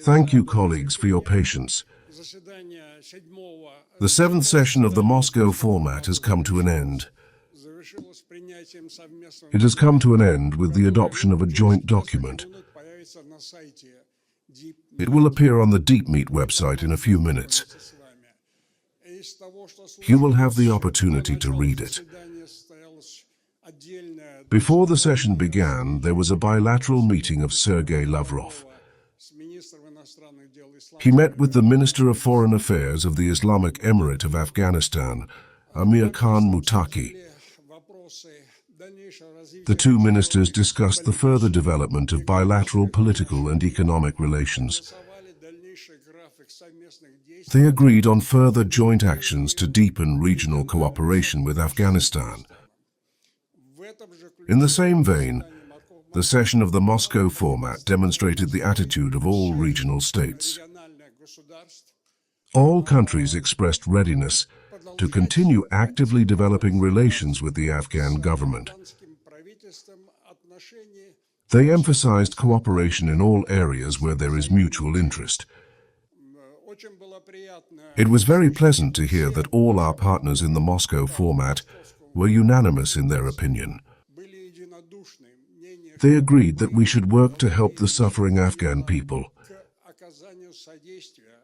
Thank you, colleagues, for your patience. The seventh session of the Moscow format has come to an end. It has come to an end with the adoption of a joint document. It will appear on the DeepMeet website in a few minutes. You will have the opportunity to read it. Before the session began, there was a bilateral meeting of Sergey Lavrov. He met with the Minister of Foreign Affairs of the Islamic Emirate of Afghanistan, Amirkhan Muttaki. The two ministers discussed the further development of bilateral political and economic relations. They agreed on further joint actions to deepen regional cooperation with Afghanistan. In the same vein, the session of the Moscow format demonstrated the attitude of all regional states. All countries expressed readiness to continue actively developing relations with the Afghan government. They emphasized cooperation in all areas where there is mutual interest. It was very pleasant to hear that all our partners in the Moscow format were unanimous in their opinion. They agreed that we should work to help the suffering Afghan people.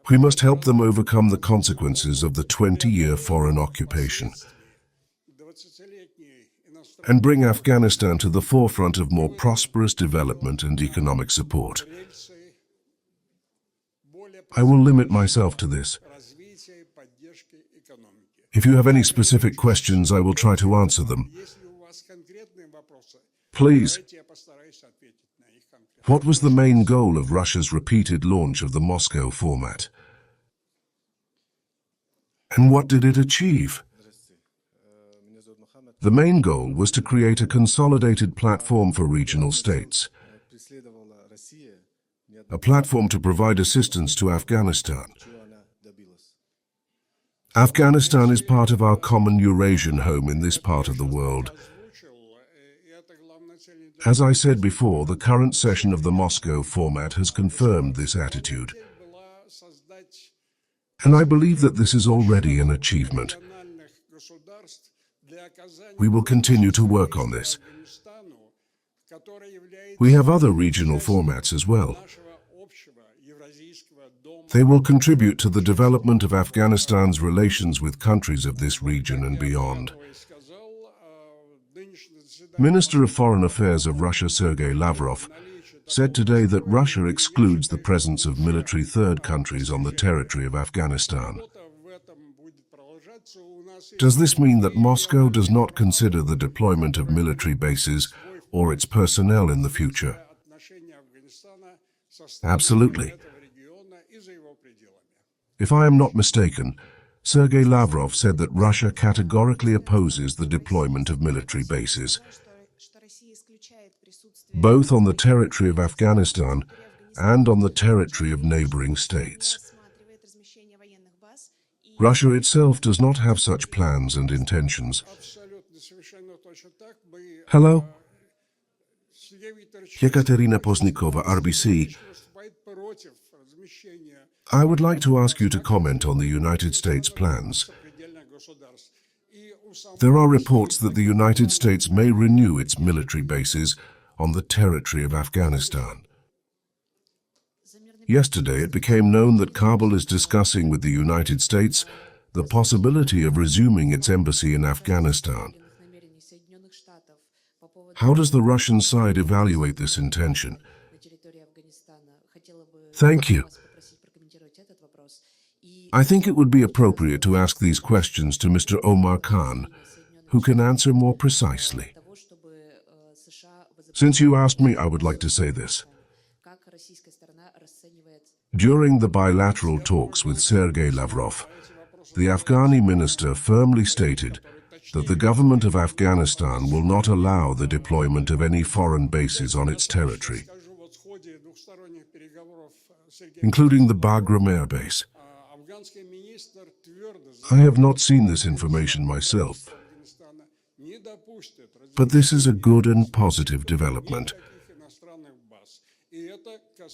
We must help them overcome the consequences of the 20-year foreign occupation and bring Afghanistan to the forefront of more prosperous development and economic support. I will limit myself to this. If you have any specific questions, I will try to answer them. Please. What was the main goal of Russia's repeated launch of the Moscow format? And what did it achieve? The main goal was to create a consolidated platform for regional states, a platform to provide assistance to Afghanistan. Afghanistan is part of our common Eurasian home in this part of the world. As I said before, the current session of the Moscow format has confirmed this attitude. And I believe that this is already an achievement. We will continue to work on this. We have other regional formats as well. They will contribute to the development of Afghanistan's relations with countries of this region and beyond. Minister of Foreign Affairs of Russia Sergey Lavrov said today that Russia excludes the presence of military third countries on the territory of Afghanistan. Does this mean that Moscow does not consider the deployment of military bases or its personnel in the future? Absolutely. If I am not mistaken, Sergey Lavrov said that Russia categorically opposes the deployment of military bases, both on the territory of Afghanistan and on the territory of neighboring states. Russia itself does not have such plans and intentions. Hello? Yekaterina Poznikova, RBC. I would like to ask you to comment on the United States plans. There are reports that the United States may renew its military bases on the territory of Afghanistan. Yesterday, it became known that Kabul is discussing with the United States the possibility of resuming its embassy in Afghanistan. How does the Russian side evaluate this intention? Thank you. I think it would be appropriate to ask these questions to Mr. Omar Khan, who can answer more precisely. Since you asked me, I would like to say this. During the bilateral talks with Sergey Lavrov, the Afghani minister firmly stated that the government of Afghanistan will not allow the deployment of any foreign bases on its territory, including the Bagram Air Base. I have not seen this information myself, but this is a good and positive development.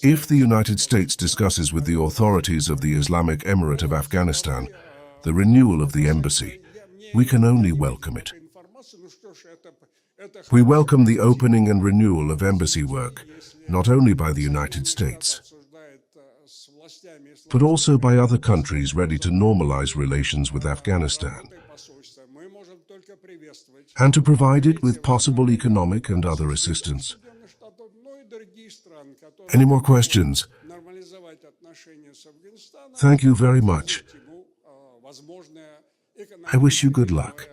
If the United States discusses with the authorities of the Islamic Emirate of Afghanistan the renewal of the embassy, we can only welcome it. We welcome the opening and renewal of embassy work, not only by the United States, but also by other countries ready to normalize relations with Afghanistan, and to provide it with possible economic and other assistance. Any more questions? Thank you very much. I wish you good luck.